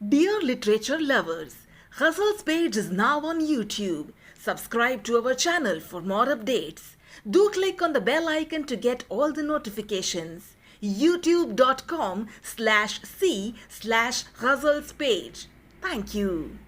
Dear literature lovers, Ghazal's page is now on YouTube. Subscribe to our channel for more updates. Do click on the bell icon to get all the notifications. youtube.com/c/Ghazal's page. Thank you.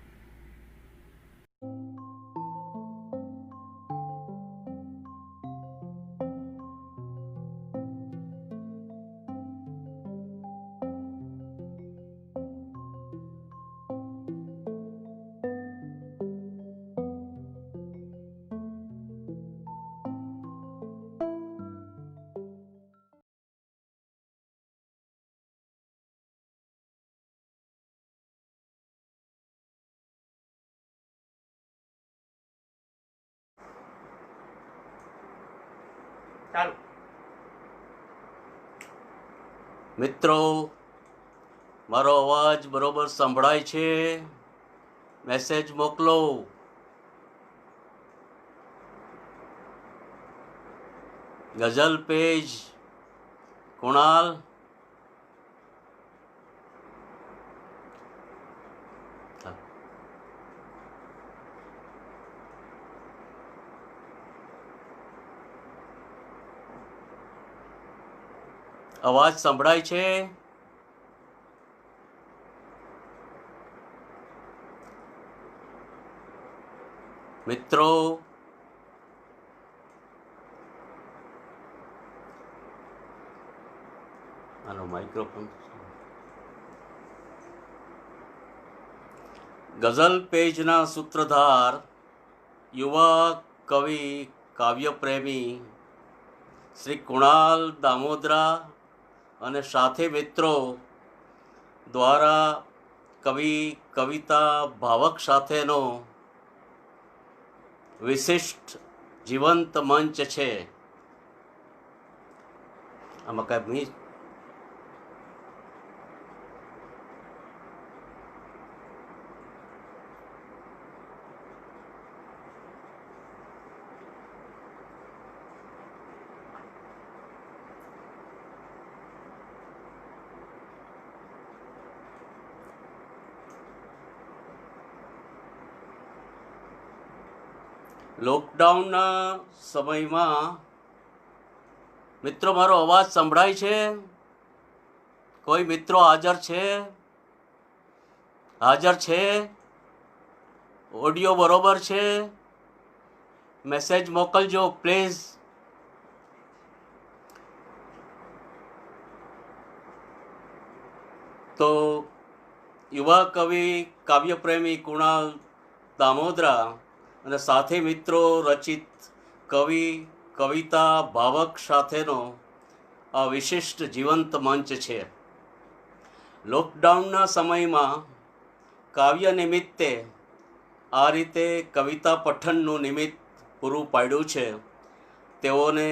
ચાલો મિત્રો, મારો અવાજ બરોબર સંભળાય છે? Message મોકલો. ગઝલ page Kunal, અવાજ સંભળાય છે? મિત્રો, આનો માઇક્રોફોન. ગઝલ પેજના સૂત્રધાર, યુવા કવિ, કાવ્યપ્રેમી શ્રી કુણાલ દામોદરા અને સાથે મિત્રો દ્વારા કવિ, કવિતા, ભાવક સાથેનો વિશિષ્ટ જીવંત મંચ છે. આમાં કાંઈ લોકડાઉનના સમયમાં મિત્રો મારો અવાજ સંભળાય છે? કોઈ મિત્રો હાજર છે? ઓડિયો બરોબર છે? મેસેજ મોકલજો પ્લીઝ. તો યુવા કવિ, કાવ્યપ્રેમી કુણાલ દામોદરા અને સાથે મિત્રો રચિત કવિ, કવિતા, ભાવક સાથેનો આ વિશિષ્ટ જીવંત મંચ છે. લોકડાઉનના સમયમાં કાવ્ય નિમિત્તે આ રીતે કવિતા પઠનનું નિમિત્ત પૂરું પાડ્યું છે. તેઓને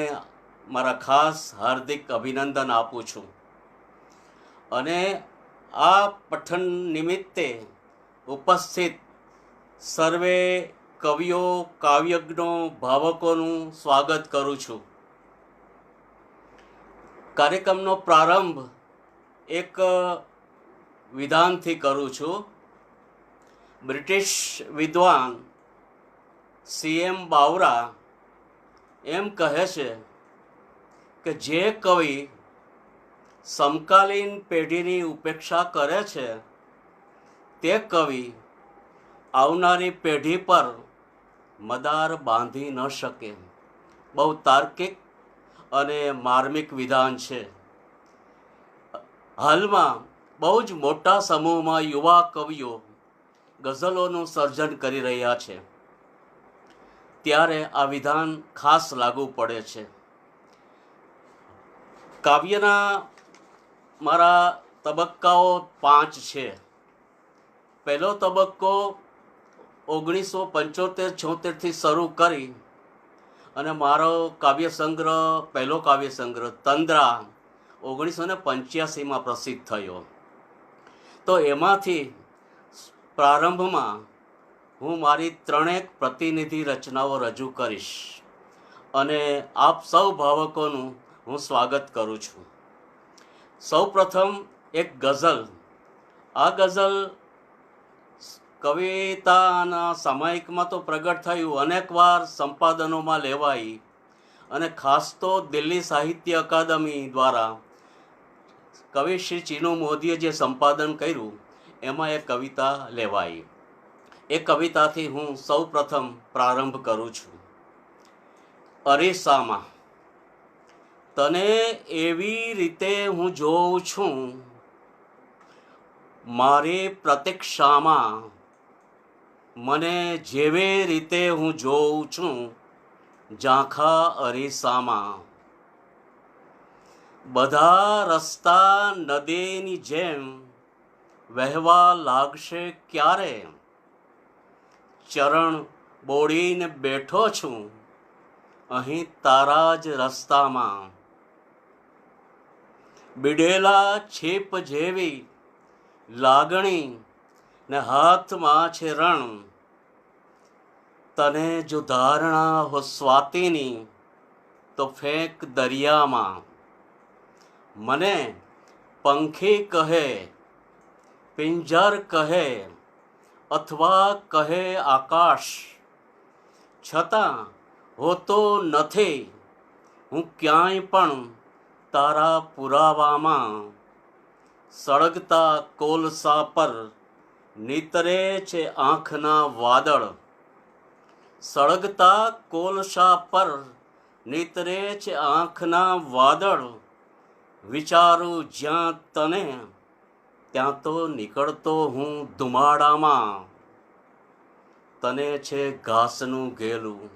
મારા ખાસ હાર્દિક અભિનંદન આપું છું. અને આ પઠન નિમિત્તે ઉપસ્થિત સર્વે કવિઓ, કાવ્યજ્ઞો, ભાવકોનું સ્વાગત કરું છું. કાર્યક્રમનો પ્રારંભ એક વિધાનથી કરું છું. બ્રિટિશ વિદ્વાન CM બાવરા એમ કહે છે કે જે કવિ સમકાલીન પેઢીની ઉપેક્ષા કરે છે તે કવિ આવનારી પેઢી પર મદાર બાંધી ન શકે. બહુ તાર્કિક અને માર્મિક વિધાન છે. હાલમાં બહુ જ મોટા સમૂહમાં યુવા કવિઓ ગઝલોનું સર્જન કરી રહ્યા છે. ત્યારે આ વિધાન ખાસ લાગુ પડે છે. કાવ્યના મારા તબક્કાઓ 5 છે. પહેલો તબક્કો 1975-76થી શરૂ કરી અને મારો પહેલો કાવ્યસંગ્રહ તંદ્રા 1985માં પ્રસિદ્ધ થયો. તો એમાંથી પ્રારંભમાં હું મારી 3 પ્રતિનિધિ રચનાઓ રજૂ કરીશ અને આપ સૌ ભાવકોનું હું સ્વાગત કરું છું. સૌ પ્રથમ એક ગઝલ. આ ગઝલ કવિતાના સામાયિકમાં તો પ્રગટ થયું, અનેકવાર સંપાદનોમાં લેવાઈ, અને ખાસ તો દિલ્હી સાહિત્ય અકાદમી દ્વારા કવિ શ્રી ચીનુ મોદીએ જે સંપાદન કર્યું એમાં એ કવિતા લેવાઈ. એ કવિતાથી હું સૌ પ્રથમ પ્રારંભ કરું છું. અરીસામાં તને એવી રીતે હું જોઉં છું, મારી પ્રતીક્ષામાં મને જેવી રીતે હું જોઉં છું, ઝાંખા અરીસામાં. બધા રસ્તા નદીની જેમ વહેવા લાગશે ક્યારે, ચરણ બોળીને બેઠો છું અહીં તારા જ રસ્તામાં. બીડેલા છીપ જેવી લાગણી ને હાથમાં છે રણ, તને જો ધારણા હો સ્વાતિની તો ફેંક દરિયામાં. મને પંખી કહે, પિંજર કહે, અથવા કહે આકાશ, છતાં હોતો નથી હું ક્યાંય પણ તારા પુરાવામાં. સળગતા કોલસા પર નીતરે છે આંખના વાદળ, સળગતા કોલસા પર નીતરે છે આંખના વાદળ. વિચારું જ્યાં તને ત્યાં તો નીકળતો હું ધુમાડામાં. તને છે ઘાસનું ઘેલું,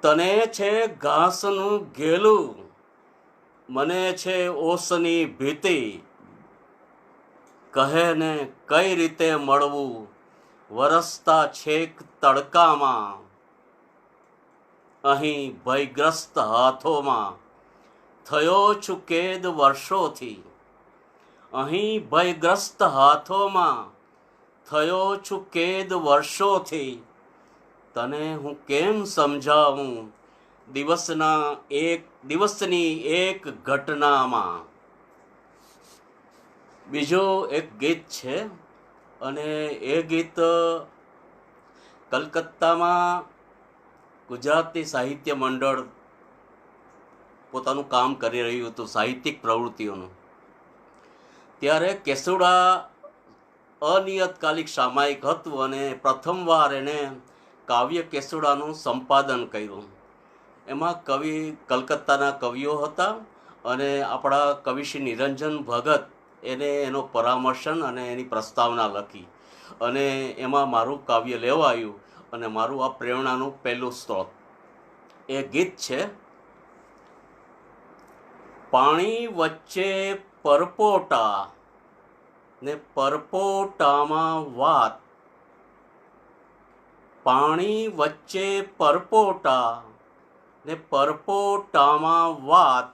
તને છે ઘાસનું ઘેલું, મને છે ઓસની ભીતિ. કહે ને કઈ રીતે મળવું વરસતા છેક તડકામાં. અહીં ભયગ્રસ્ત હાથોમાં થયો છું કેદ વર્ષોથી, અહીં ભયગ્રસ્ત હાથોમાં થયો છું કેદ વર્ષોથી. તને હું કેમ સમજાવું દિવસની એક ઘટનામાં. બીજું એક ગીત છે, અને એ ગીત કલકત્તામાં ગુજરાતી સાહિત્ય મંડળ પોતાનું કામ કરી રહ્યું હતું સાહિત્યિક પ્રવૃત્તિઓનું. ત્યારે કેસુડા અનિયતકાલિક સામાયિક હતું, અને પ્રથમવાર એણે કાવ્ય કેસુડાનું સંપાદન કર્યું. એમાં કવિ કલકત્તાના કવિઓ હતા, અને આપણા કવિ શ્રી નિરંજન ભગત એને એનો પરામર્શન અને એની પ્રસ્તાવના લખી, અને એમાં મારું કાવ્ય લેવાયું, અને મારું આ પ્રેરણાનું પહેલું સ્ત્રોત એ ગીત છે. પાણી વચ્ચે પરપોટા ને પરપોટામાં વાત, પાણી વચ્ચે પરપોટા ને પરપોટામાં વાત.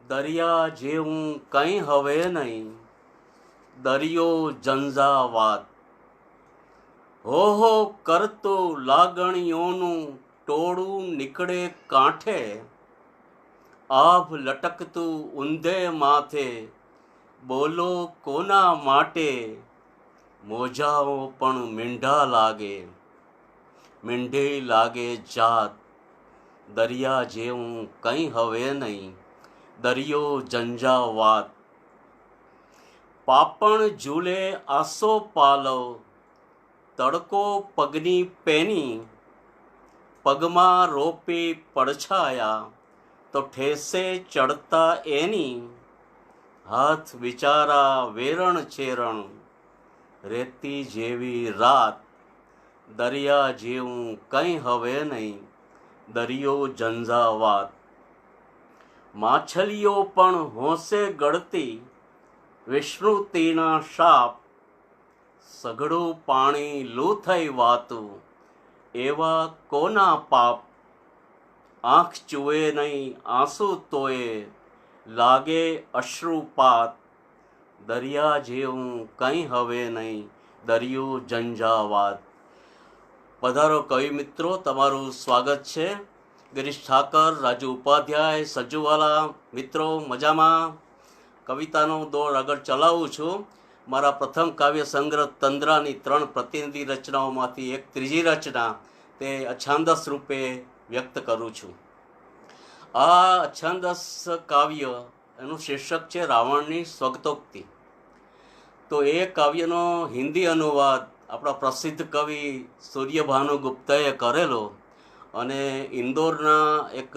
દરિયા જેવું કંઈ હવે નહીં, દરિયો ઝંઝાવાત. હો હો કરતું લાગણીઓનું ટોળું નીકળે કાંઠે, આભ લટકતું ઊંધે માથે, બોલો કોના માટે. મોજાઓ પણ મીંઢા લાગે, મીંઢી લાગે જાત. દરિયા જેવું કંઈ હવે નહીં, દરિયો ઝંઝાવાત. પાપણ ઝૂલે આસો પાલવ, તડકો પગની પેની. પગમાં રોપી પડછાયા તો ઠેસે ચડતા એની. હાથ બિચારા વેરણ ચેરણ, રેતી જેવી રાત. દરિયા જેવું કંઈ હવે નહીં, દરિયો ઝંઝાવાત. માછલીઓ પણ હોંશે ગળતી, વિસ્મૃતિના શાપ. સઘળું પાણી લૂ થઈ વાતું, એવા કોના પાપ. આંખ ચૂએ નહીં આંસુ તોય, લાગે અશ્રુપાત. દરિયા જેવું કંઈ હવે નહીં, દરિયો ઝંઝાવાત. પધારો કવિ મિત્રો, તમારું સ્વાગત છે. ગિરીશ ઠાકર, રાજુ ઉપાધ્યાય, સજ્જુવાલા મિત્રો મજામાં. કવિતાનો દોર આગળ ચલાવું છું. મારા પ્રથમ કાવ્ય સંગ્રહ તંદ્રાની 3 પ્રતિનિધિ રચનાઓમાંથી એક ત્રીજી રચના તે અછાંદસ રૂપે વ્યક્ત કરું છું. આ અછાંદસ કાવ્ય એનું શીર્ષક છે રાવણની સ્વગતોક્તિ. તો એ કાવ્યનો હિન્દી અનુવાદ આપણા પ્રસિદ્ધ કવિ સૂર્યભાનુ ગુપ્તાએ કરેલો અને ઇન્દોરના એક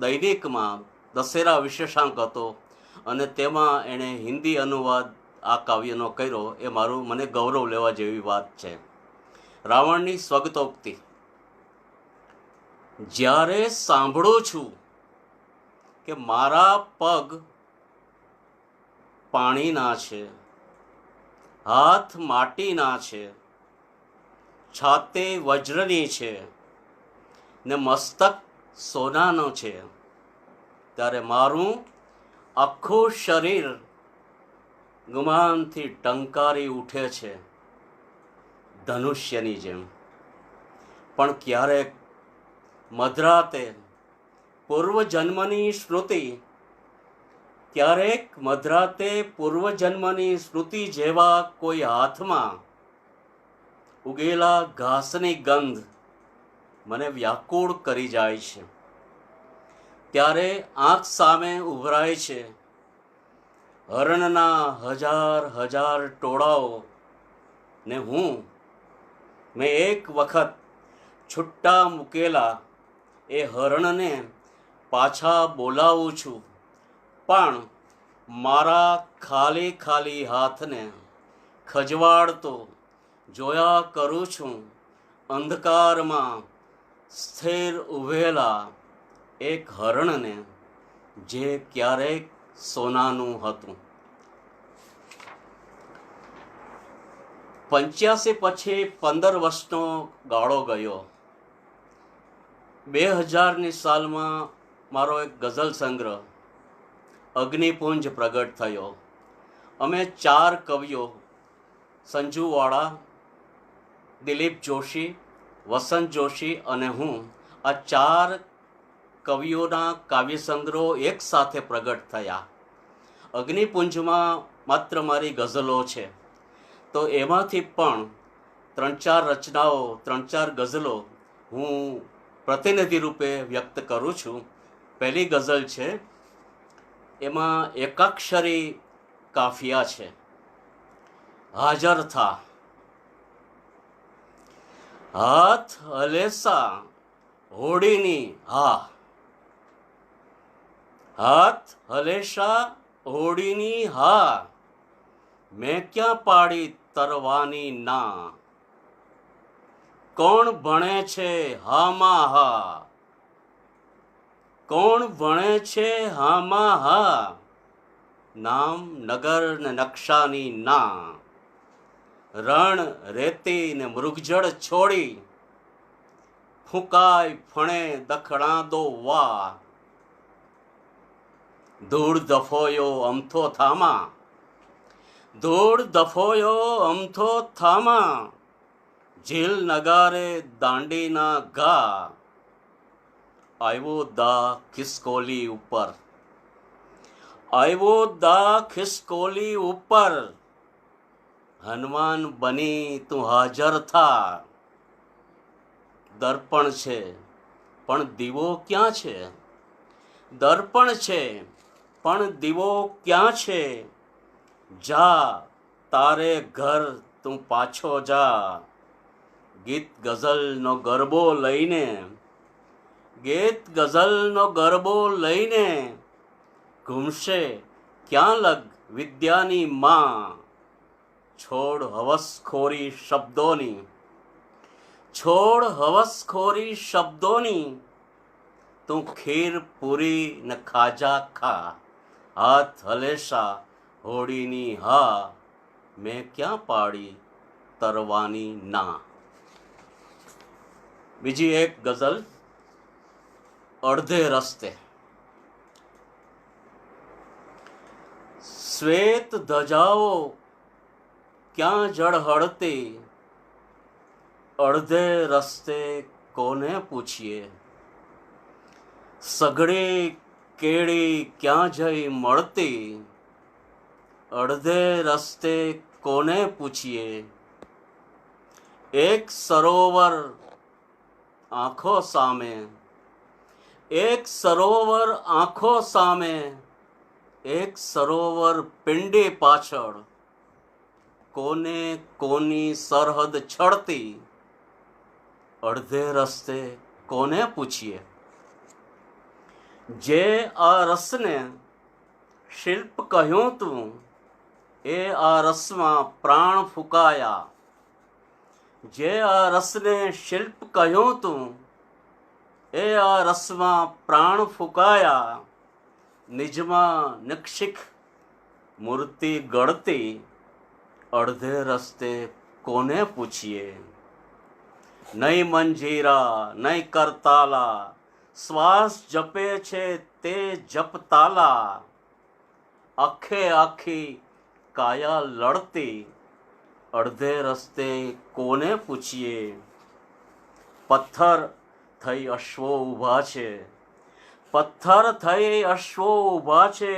દૈનિકમાં દશેરા વિશેષાંક હતો અને તેમાં એણે હિન્દી અનુવાદ આ કાવ્યનો કર્યો. એ મને ગૌરવ લેવા જેવી વાત છે. રાવણની સ્વગતોક્તિ. જ્યારે સાંભળું છું કે મારા પગ પાણીના છે, હાથ માટીના છે, છાતે વજ્રની છે ને મસ્તક સોનાનો છે, ત્યારે મારું આખું શરીર ગુમાનથી ટંકારી ઉઠે છે ધનુષ્યની જેમ. પણ ક્યારેક મધરાતે પૂર્વજન્મની સ્મૃતિ, ક્યારેક મધરાતે પૂર્વજન્મની સ્મૃતિ જેવા કોઈ હાથમાં ઉગેલા ઘાસની ગંધ મને વ્યાકુળ કરી જાય છે. ત્યારે આંખ સામે ઉભરાય છે હરણના હજાર ટોળાઓ ને મેં એક વખત છૂટ્ટા મૂકેલા એ હરણને પાછા બોલાવું છું, પણ મારા ખાલી હાથને ખજવાડતો જોયા કરું છું અંધકારમાં સ્થિર ઊભેલા એક હરણને જે ક્યારેક સોનાનું હતું. 85 પછી 15 વર્ષનો ગાળો ગયો. 2000ની સાલમાં મારો એક ગઝલ સંગ્રહ અગ્નિપુંજ પ્રગટ થયો. અમે 4 કવિઓ સંજુવાળા, દિલીપ જોશી, વસંત જોશી અને હું, આ 4 કવિઓના કાવ્ય સંગ્રહો એક સાથે પ્રગટ થયા. અગ્નિપુંજમાં માત્ર મારી ગઝલો છે, તો એમાંથી પણ 3-4 રચનાઓ, 3-4 ગઝલો હું પ્રતિનિધિ રૂપે વ્યક્ત કરું છું. પહેલી ગઝલ છે, એમાં એકાક્ષરી કાફિયા છે. હાજર થા. હાથ હલેસા હોડીની હા, હાથ હલેસા હોડીની હા, મેં ક્યાં પાડી તરવાની ના. કોણ ભણે છે હામાં હા, કોણ ભણે છે હામાં હા, નામ નગર ને નકશાની ના. રણ રેતી ને મૃગજળ છોડી ફૂંકાય ફણે દખણા દો વા. ધૂળ દફોયો અમથો થામા, ધૂળ દફોયો અમથો થામા, ઝીલ નગારે દાંડીના ઘા. આવ્યો દા ખિસકોલી ઉપર, આવ્યો દા ખિસકોલી ઉપર, હનુમાન બની તું હાજર થા. દર્પણ છે પણ દીવો ક્યાં છે, દર્પણ છે પણ દીવો ક્યાં છે, જા તારે ઘર તું પાછો જા. ગીત ગઝલનો ગરબો લઈને, ગીત ગઝલનો ગરબો લઈને, ઘૂમશે ક્યાં લગ વિદ્યાની માં. છોડ હવસખોરી શબ્દોની, છોડ હવસખોરી શબ્દોની, તું ખીર પૂરી ને ખાજા ખા. હાથ હલેસા હોડીની હા, મેં ક્યાં પાડી તરવાની ના. બીજી એક ગઝલ અડધે રસ્તે. શ્વેત ધજાઓ ક્યાં ઝળહળતી, અડધે રસ્તે કોને પૂછીએ. સઘળી કેળી ક્યાં જઈ મળતી, અડધે રસ્તે કોને પૂછીએ? એક સરોવર આંખો સામે, એક સરોવર આંખો સામે, એક સરોવર પિંડી પાછળ, કોને કોની સરહદ છળતી, અડધે રસ્તે કોને પૂછીએ? જે આ રસને શિલ્પ કહ્યું તું, એ આ રસમાં પ્રાણ ફૂંકાયા. જે આ રસને શિલ્પ કહ્યું તું, એ આ રસમાં પ્રાણ ફૂંકાયા. નિજમાં નિક્ષિક મૂર્તિ ગળતી, અડધે રસ્તે કોને પૂછીએ? નહીં મંજીરા નહીં કરતાલા, શ્વાસ જપે છે તે જપતાલા. આખે આખી કાયા લડતી, અડધે રસ્તે કોને પૂછીએ? પથ્થર થઈ અશ્વો ઊભા છે, પથ્થર થઈ અશ્વો ઊભા છે,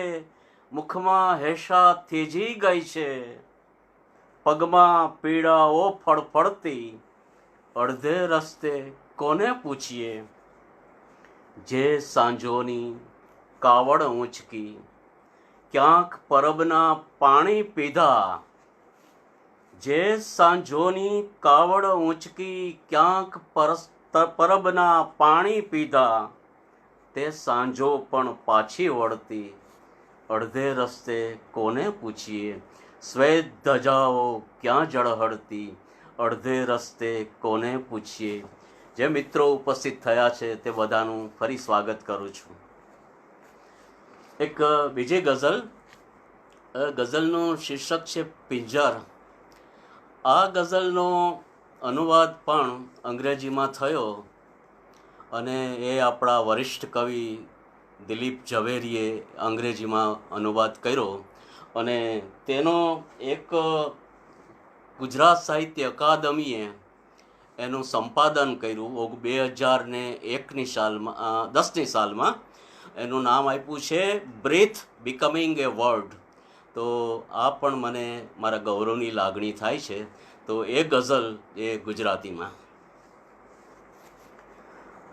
મુખમાં હેશા થીજી ગઈ છે. પગમાં પીડાઓ ફળફળતી, અડધે રસ્તે કોને પૂછીએ? જે સાંજોની કાવડ ઊંચકી, ક્યાંક પરબના પાણી પીધા. જે સાંજોની કાવડ ઊંચકી, ક્યાંક પરબના પાણી પીધા. તે સાંજો પણ પાછી વળતી, અડધે રસ્તે કોને પૂછીએ? શ્વેત ધજાઓ ક્યાં ઝળહળતી, અડધે રસ્તે કોને પૂછીએ? જે મિત્રો ઉપસ્થિત થયા છે તે બધાનું ફરી સ્વાગત કરું છું. એક બીજી ગઝલનું શીર્ષક છે પિંજર. આ ગઝલનો અનુવાદ પણ અંગ્રેજીમાં થયો અને એ આપણા વરિષ્ઠ કવિ દિલીપ ઝવેરીએ અંગ્રેજીમાં અનુવાદ કર્યો અને તેનો એક ગુજરાત સાહિત્ય અકાદમીએ એનું સંપાદન કર્યું 2001ની સાલમાં 10ની સાલમાં. એનું નામ આપ્યું છે બ્રીથ બિકમિંગ એ વર્ડ. તો આ પણ મને મારા ગૌરવની લાગણી થાય છે. તો એ ગઝલ એ ગુજરાતીમાં.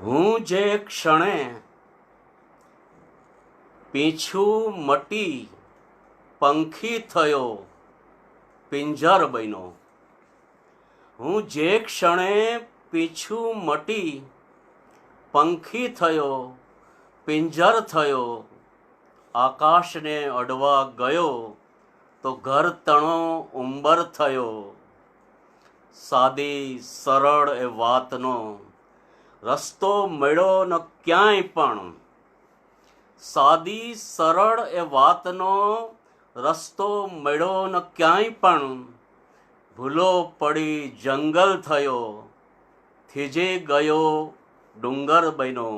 હું જે ક્ષણે પીછું મટી પંખી થયો પિંજર બન્યો. હું જે ક્ષણે પીછું મટી પંખી થયો પિંજર થયો. આકાશને અડવા ગયો તો ઘર તણો ઉંબર થયો. સાદી સરળ એ વાતનો રસ્તો મળ્યો ન ક્યાંય પણ. સાદી સરળ એ વાતનો રસ્તો મળ્યો ન ક્યાંય પણ. ભૂલો પડી જંગલ થયો, થીજી ગયો ડુંગર બન્યો.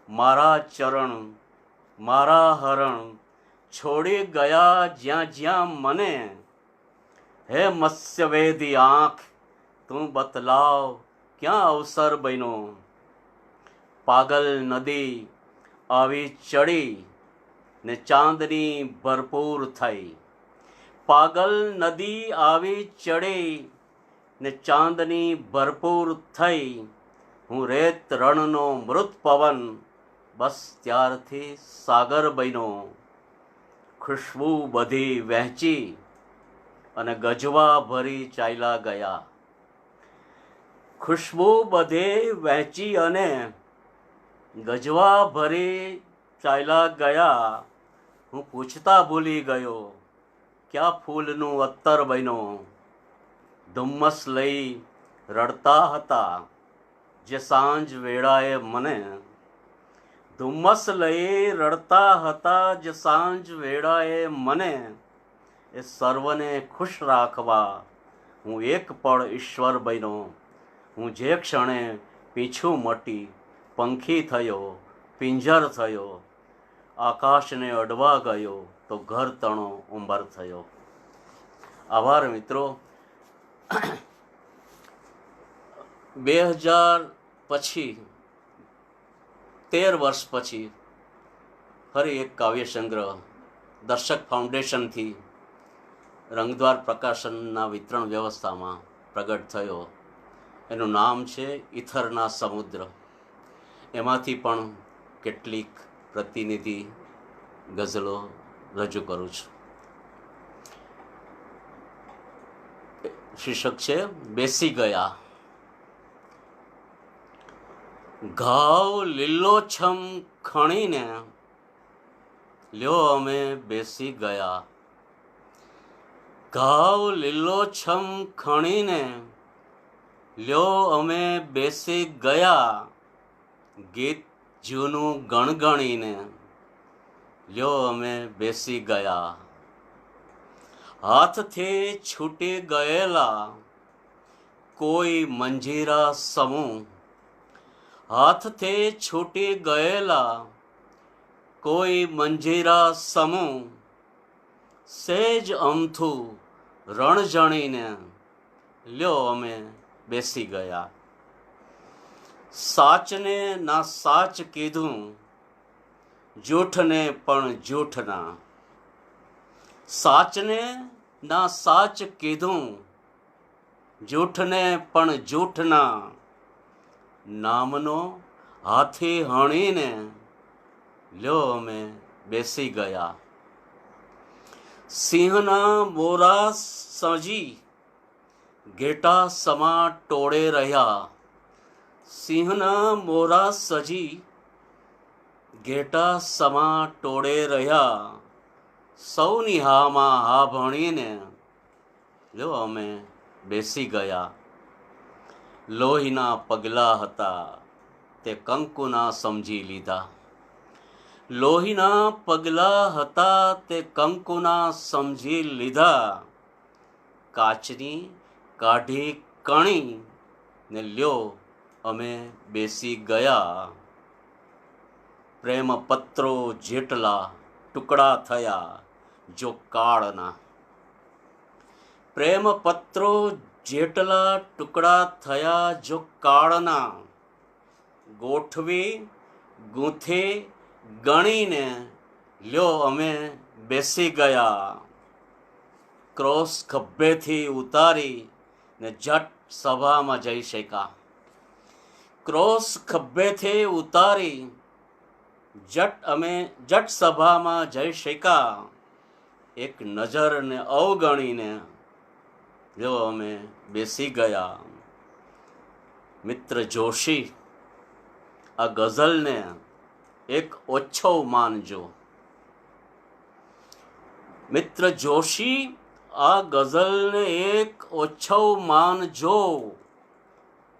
મારા ચરણ મારા હરણ છોડી ગયા જ્યાં જ્યાં મને. હે મત્સ્યવેદી આંખ તું બતલાવ ક્યાં અવસર બન્યો. પાગલ નદી આવી ચડી ને ચાંદની ભરપૂર થઈ. પાગલ નદી આવી ચડી ને ચાંદની ભરપૂર થઈ. હું રેત રણનો મૃત પવન બસ ત્યારથી સાગર બન્યો. ખુશ્બુ બધી વહેંચી અને ગજવા ભરી ચાલ્યા ગયા. ખુશ્બુ બધે વહેંચી અને ગજવા ભરી ચાલ્યા ગયા. હું પૂછતા ભૂલી ગયો ક્યાં ફૂલનું અત્તર બન્યો. ધુમ્મસ લઈ રડતા હતા જે સાંજ વેળાએ મને. ધુમ્મસ લઈ રડતા હતા જે સાંજ વેળાએ મને. એ સર્વને ખુશ રાખવા હું એક પળ ઈશ્વર બન્યો. હું જે ક્ષણે પીછું મટી પંખી થયો પિંજર થયો. આકાશને અડવા ગયો તો ઘર તણો ઉંબર થયો. આભાર મિત્રો. 2000 પછી 13 વર્ષ પછી ફરી એક કાવ્ય સંગ્રહ દર્શક ફાઉન્ડેશનથી રંગદ્વાર પ્રકાશનના વિતરણ વ્યવસ્થામાં પ્રગટ થયો. એનું નામ છે ઈથરના સમુદ્ર. એમાંથી પણ કેટલીક પ્રતિનિધિ ગઝલો રજૂ કરું છું. શીર્ષક છે બેસી ગયા. ઘાવ લીલોછમ ખણીને લ્યો અમે બેસી ગયા. ઘાવ લીલોછમ ખણીને લ્યો અમે બેસી ગયા. ગીત જૂનું ગણગણીને લ્યો અમે બેસી ગયા. હાથથી છૂટી ગયેલા કોઈ મંજીરા સમૂહ, હાથથી છૂટી ગયેલા કોઈ મંજીરા સમૂહ, સેજ અમથું રણ જણીને લ્યો અમે બેસી ગયા. સાચને ના સાચ કીધું, જૂઠને પણ જૂઠના. સાચને ના સાચ કીધું, જૂઠને પણ જૂઠના. નામનો હાથી હણીને લ્યો અમે બેસી ગયા. સિંહના મોરા સજી ઘેટા સમા ટોળે રહ્યા. સિંહના મોરા સજી ઘેટા સમા ટોળે રહ્યા. સૌની હામાં હા ભણીને લ્યો અમે બેસી ગયા. લોહીના પગલાં હતા તે કંકુના સમજી લીધા. લોહીના પગલાં હતા તે કંકુના સમજી લીધા. કાચની કાઢી કણી ને લ્યો અમે બેસી ગયા. પ્રેમ પત્રો જેટલા ટુકડા થયા જો કાળના. પ્રેમ પત્રો જેટલા ટુકડા થયા જો કાળના. ગોઠવી ગૂંથી ગણીને લ્યો અમે બેસી ગયા. ક્રોસ ખભેથી ઉતારી ને જટ સભામાં જઈ શક્યા. ક્રોસ ખભેથી ઉતારી જટ સભામાં જઈ શક્યા. એક નજરને અવગણીને જો અમે બેસી ગયા. મિત્ર જોશી, આ ગઝલને એક ઓછો માનજો. મિત્ર જોશી, આ ગઝલને એક ઓછો માનજો.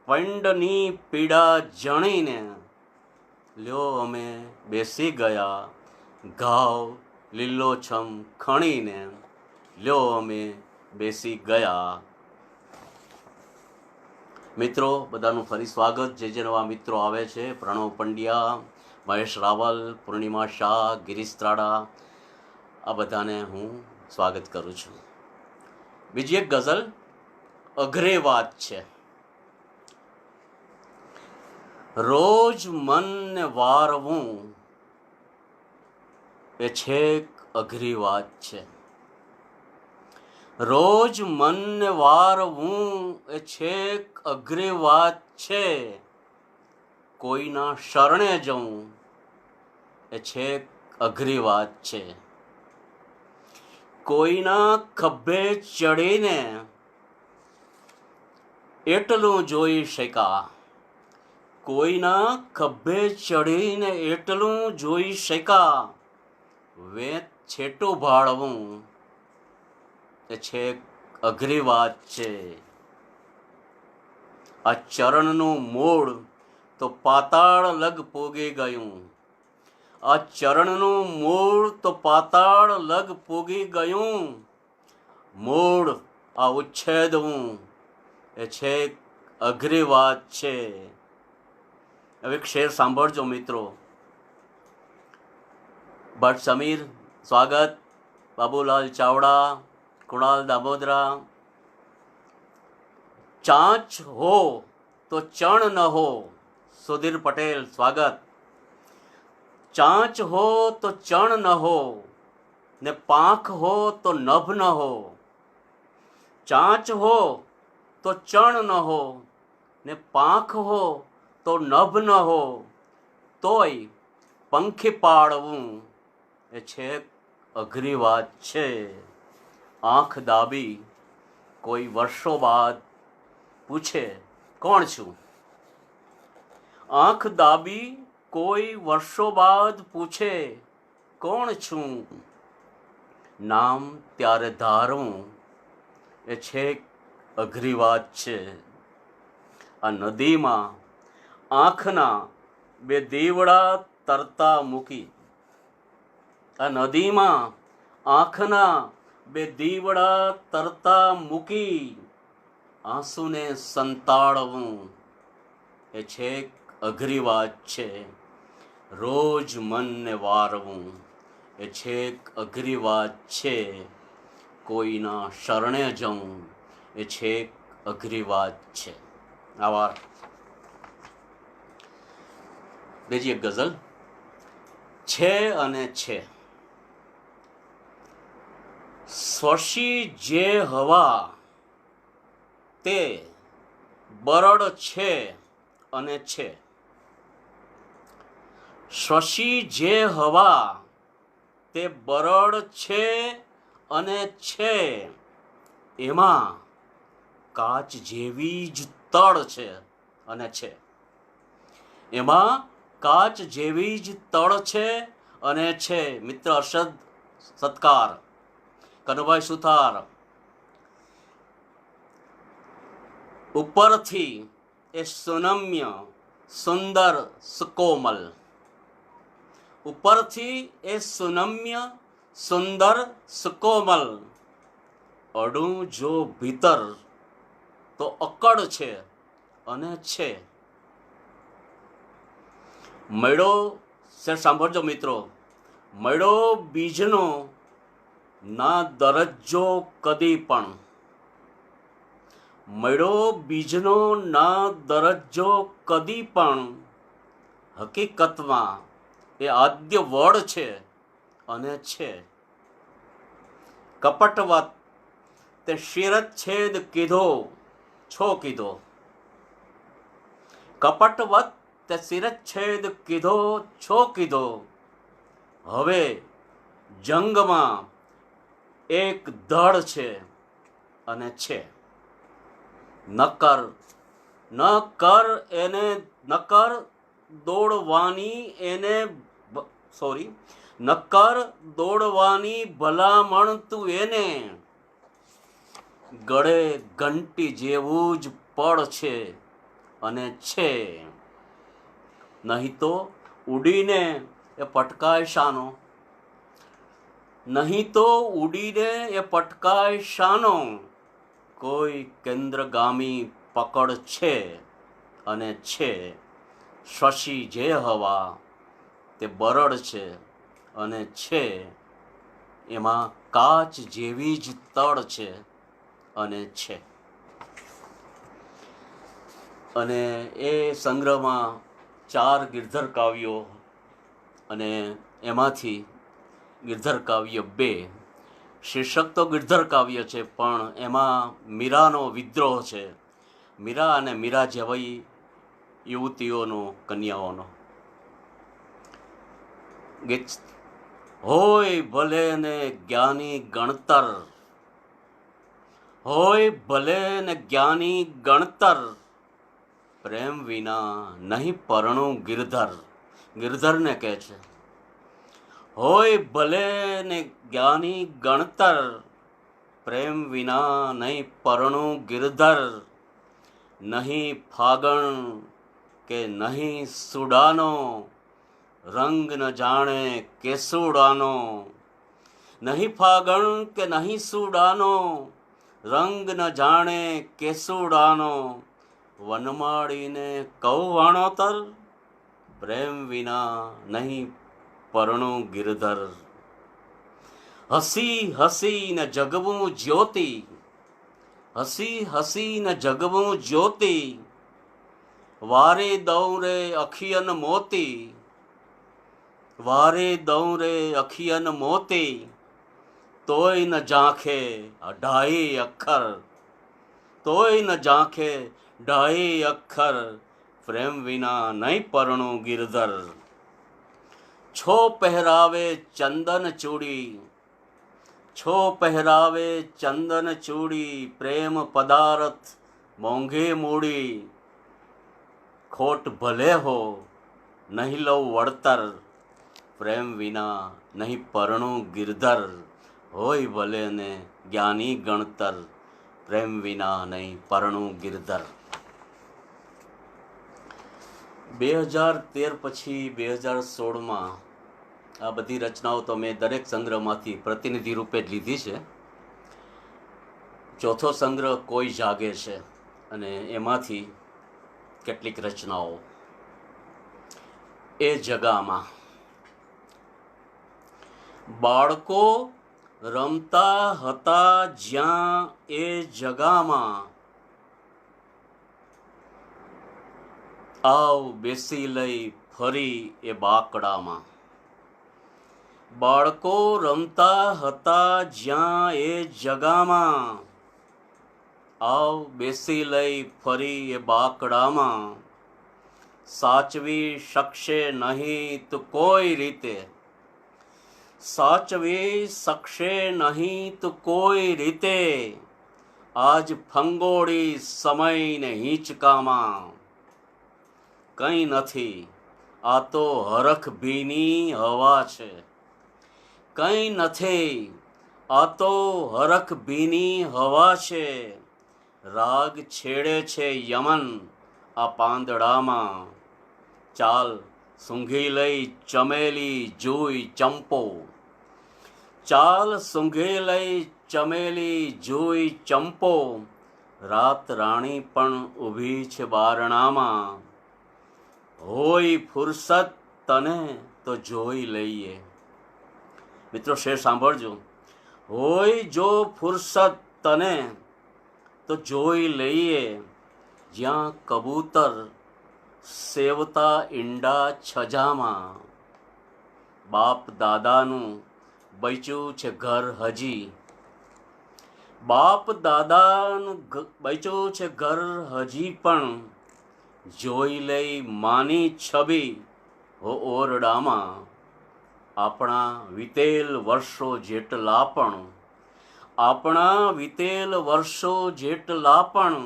પંડની પીડા જણીને લ્યો અમે બેસી ગયા. ઘાવ લીલોછમ ખણીને લ્યો અમે બેસી ગયા. મિત્રો, બધાનું ફરી સ્વાગત. જે નવા મિત્રો આવે છે, પ્રણવ પંડ્યા, મહેશ રાવલ, પૂર્ણિમા શાહ, ગિરીશ ત્રાડા, આ બધાને હું સ્વાગત કરું છું. બીજી એક ગઝલ અઘરે વાત છે. રોજ મનને વારવું એ છેક અઘરી વાત છે. રોજ મનને વારવું એ છેક અઘરી વાત છે. કોઈના શરણે જવું એ છેક અઘરી વાત છે. કોઈના ખભે ચડીને એટલું જોઈ શકા. કોઈના ખભે ચડીને એટલું જોઈ શકા. વેત છેટું ભાળવું એ છેક અઘરી વાત છે. આ ચરણનું મૂળ તો પાતાળ લગ પૂગી ગયું. આ ચરણનું મૂળ તો પાતાળ લગ પૂગી ગયું. મૂળ આ ઉચ્છેદવું એ છેક અઘરી વાત છે. હવે એક શેર સાંભળજો મિત્રો. ભટ્ટ સમીર, સ્વાગત. બાબુલાલ ચાવડા, કુણાલ દામોદરા. ચાંચ હો તો ચણ ન હો, સુધીર પટેલ, સ્વાગત. ચાંચ હો તો ચણ ન હો, ને પાંખ હો તો નભ ન હો, ચાંચ હો તો ચણ ન હો, ને પાંખ હો તો નભ ન હો, તોય પંખી પાડવું એ છેક અઘરી વાત છે. આંખ દાબી કોઈ વર્ષો બાદ પૂછે કોણ છું? આંખ દાબી કોઈ વર્ષો બાદ પૂછે કોણ છું? નામ ત્યારે ધારવું એ છેક અઘરી વાત છે. આ નદીમાં આંખના બે દીવડા તરતા મૂકી, આ નદીમાં આંખના બે દીવડા તરતા મૂકી, આંસુને સંતાડવું એ છેક અઘરી વાત છે. રોજ મનને વારવું એ છેક અઘરી વાત છે. કોઈના શરણે જવું એ છેક અઘરી વાત છે. આવા બીજી એક ગઝલ છે અને છે. સ્વશી જે હવા તે બરડ છે અને છે. સ્વશી જે હવા તે બરડ છે અને છે. એમાં કાચ જેવી જ તળ છે અને છે. એમાં કાચ જેવી જ તળ છે અને છે. મિત્ર અરશદ સત્કાર, કનુભાઈ સુથાર, ઉપરથી એ સુનમ્ય સુંદર સુકોમલ, ઉપરથી એ સુનમ્ય સુંદર સુકોમલ, અડું જો ભીતર તો અકડ છે અને છે. મળ્યો શેર સાંભળજો મિત્રો, મળ્યો બીજનો ના દરજ્જો કદી પણ, મળ્યો બીજનો ના દરજ્જો કદી પણ, હકીકતમાં એ આદ્ય વડ છે અને છે. કપટવત તે શિરચ્છેદ કીધો છો કીધો, કપટવત તે શિરચ્છેદ કીધો છો કીધો, હવે જંગમાં એક ધડ છે અને છે. નકર નકર એને નકર દોડવાની એને નકર દોડવાની ભલામણ તું એને, ગળે ઘંટી જેવું જ પડ છે અને છે. નહીં તો ઉડીને એ પટકાય શાનો, નહીં તો ઉડીને એ પટકાય શાનો, કોઈ કેન્દ્રગામી પકડ છે અને છે. શશી જે હવા તે બરડ છે અને છે. એમાં કાચ જેવી જ તળ છે અને છે. અને એ સંગ્રહમાં 4 ગિરધર કાવ્યો અને એમાંથી ગિરધર કાવ્ય 2, શીર્ષક તો ગિરધર કાવ્ય છે પણ એમાં મીરાનો વિદ્રોહ છે. મીરા અને મીરા જેવી યુવતીઓનો, કન્યાઓનો ગીત. હોય ભલે ને જ્ઞાની ગણતર, હોય ભલે ને જ્ઞાની ગણતર, પ્રેમ વિના નહીં પરણું ગિરધર. ગિરધરને કહે છે. હોય ભલે ને જ્ઞાની ગણતર, પ્રેમ વિના નહીં પરણું ગિરધર, નહીં ફાગણ કે નહીં સુડાનો, રંગ ન જાણે કેસુડાનો, નહીં ફાગણ કે નહીં સુડાનો, રંગ ન જાણે કેસુડાનો, વનમાળીને કહું વાણોતર, પ્રેમ વિના નહીં પરણું ગિરધર. હસી હસીને જગવું જ્યોતિ, હસી હસીને જગવું જ્યોતિ, વારે દઉં રે અખિયન મોતી, વારે દઉં રે અખિયન મોતી, તોય ન ઝાંખે 28 અક્ષર તોય ન ઝાંખે ઢાઈ અક્ષર, પ્રેમ વિના નહીં પરણું ગિરધર. છો પહેરાવે ચંદન ચૂડી, છો પહેરાવે ચંદન ચૂડી, પ્રેમ પદાર્થ મોંઘે મૂડી. ખોટ ભલે હો નહીં લઉં વળતર, પ્રેમ વિના નહીં પરણું ગિરધર. હોય ભલે ને જ્ઞાની ગણતર, પ્રેમ વિના નહીં પરણું ગિરધર. 2013 પછી 2016માં આ બધી રચનાઓ તો મેં દરેક સંગ્રહમાંથી પ્રતિનિધિ રૂપે જ લીધી છે. ચોથો સંગ્રહ કોઈ જાગે છે અને એમાંથી કેટલીક રચનાઓ. એ જગામાં બાળકો રમતા હતા જ્યાં એ જગામાં, આવ બેસી લઈ ફરી એ બાકડામાં. બાળકો રમતા હતા જ્યાં એ જગામાં, આવ બેસી લઈ ફરી એ બાકડામાં. સાચવી શકશે નહીં તું કોઈ રીતે, સાચવી શકશે નહીં તું કોઈ રીતે. આજ ફંગોળી સમયને હિંચકામાં. કંઈ નથી આ તો હરખ ભીની હવા છે, કંઈ નથી આ તો હરખ ભીની હવા છે. રાગ છેડે છે યમન આ પાંદડામાં. ચાલ સૂંઘી લઈ ચમેલી જુઈ ચંપો, ચાલ સૂંઘી લઈ ચમેલી જુઈ ચંપો. રાત રાણી પણ ઊભી છે બારણામાં. હોય ફુરસત તને તો જોઈ લઈએ. મિત્રો શેર સાંભળજો. હોય જો ફુરસત તને તો જોઈ લઈએ. જ્યાં કબૂતર સેવતા ઈંડા છજામાં. બાપ દાદાનું બચ્યું છે ઘર હજી, બાપ દાદાનું બચ્યું છે ઘર હજી પણ. જોઈ લઈ માની છબી હો ઓરડામાં. આપણા વીતેલ વર્ષો જેટલા પણ, આપણા વીતેલ વર્ષો જેટલા પણ.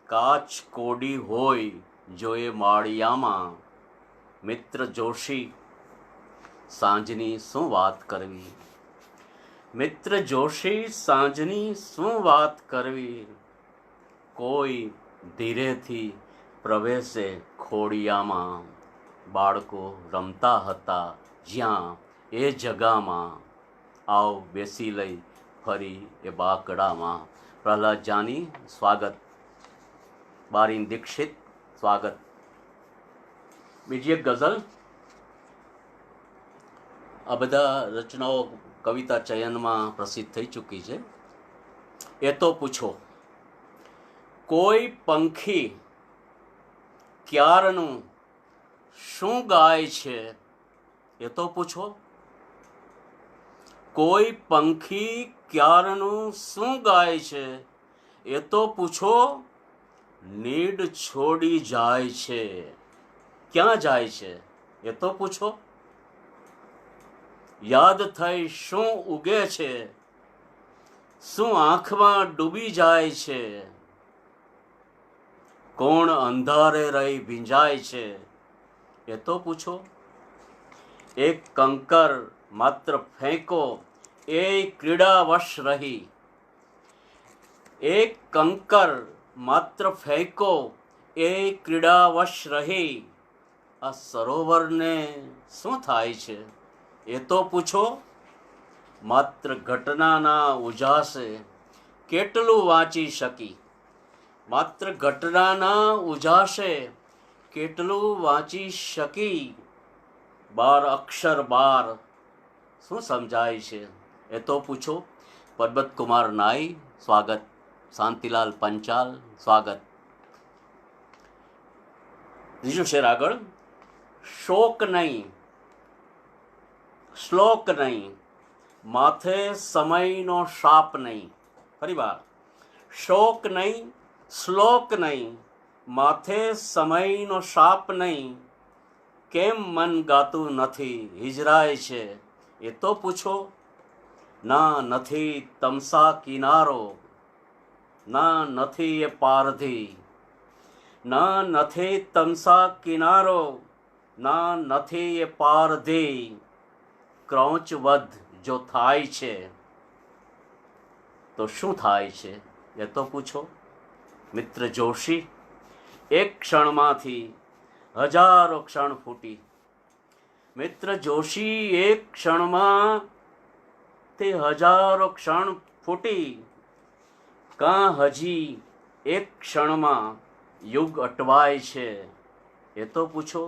કાચ કોડી હોય જો એ માળિયામાં. મિત્ર જોશી સાંજની શું વાત કરવી, મિત્ર જોશી સાંજની શું વાત કરવી. કોઈ ધીરેથી પ્રવેશે ખોડિયામાં. બાળકો રમતા હતા જ્યાં એ જગામાં, આવ બેસી લઈ ફરી એ બાકડામાં. પ્રહલાદ જાની સ્વાગત. બારીન દીક્ષિત સ્વાગત. બીજી એક ગઝલ. આ બધા રચનાઓ કવિતા ચયનમાં પ્રસિદ્ધ થઈ ચૂકી છે. એ તો પૂછો. કોઈ પંખી ક્યારનું શું ગાય છે એ તો પૂછો. કોઈ પંખી ક્યારનું શું ગાય છે એ તો પૂછો. નીડ છોડી જાય છે, ક્યાં જાય છે એ તો પૂછો. યાદ થઈ શું ઉગે છે, શું આંખમાં ડૂબી જાય છે. કોણ અંધારે રહી ભીંજાય છે એ તો પૂછો. એક કંકર માત્ર ફેંકો એ ક્રીડાવશ રહી. એક કંકર માત્ર ફેંકો એ ક્રીડાવશ રહી. આ સરોવરને શું થાય છે એ તો પૂછો. માત્ર ઘટનાના ઉજાસે કેટલું વાંચી શકી. માત્ર ઘટનાના ઉજાસે કેટલું વાંચી શકી. 12 અક્ષર 12 શું સમજાય છે એ તો પૂછો. પરબત કુમાર નાઈ સ્વાગત. શાંતિલાલ પંચાલ સ્વાગત. ત્રીજો શેર આગળ. શોક નહીં, શ્લોક નહીં, માથે સમયનો શાપ નહીં. ફરી વાર. શોક નહીં, શ્લોક નહીં, માથે સમયનો શાપ નહીં, કેમ મન ગાતું નથી, હિજરાય છે એ તો પૂછો. ના નથી તમસા કિનારો, ના નથી એ પારધી, ના નથી તમસા કિનારો, ના નથી એ પારધી, ક્રૌચ વધ જો થાય છે તો શું થાય છે એ તો પૂછો. મિત્ર જોશી, એક ક્ષણમાંથી હજારો ક્ષણ ફૂટી. મિત્ર જોશી, એક ક્ષણમાં તે હજારો ક્ષણ ફૂટી, કાં હજી એક ક્ષણમાં યુગ અટવાય છે એ તો પૂછો.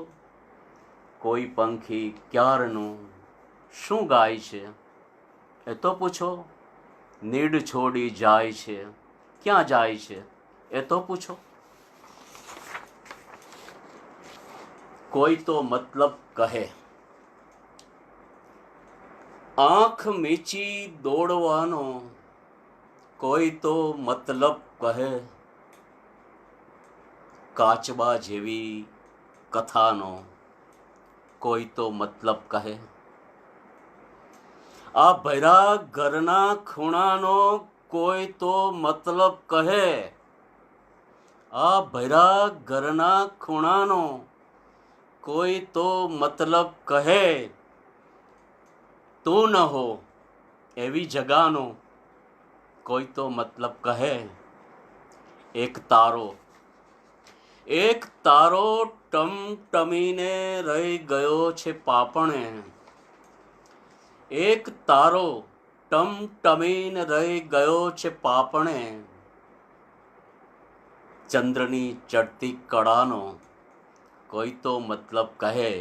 કોઈ પંખી ક્યારનું શું ગાય છે એ તો પૂછો. નીડ છોડી જાય છે, ક્યાં જાય છે એ તો પૂછો. કોઈ તો મતલબ કહે, આંખ મીચી દોડવાનો, કોઈ તો મતલબ કહે, કાચબા જેવી કથાનો કોઈ તો મતલબ કહે. આ ભર્યા ઘરના ખૂણાનો કોઈ તો મતલબ કહે, આ ભર્યા ઘરના ખૂણાનો કોઈ તો મતલબ કહે. તું ન હો એવી જગાનો કોઈ તો મતલબ કહે. એક તારો ટમટમીને રહી ગયો છે પાપણે, એક તારો ટમટમીને રહી ગયો છે પાપણે, ચંદ્રની ચડતી કળાનો કોઈ તો મતલબ કહે.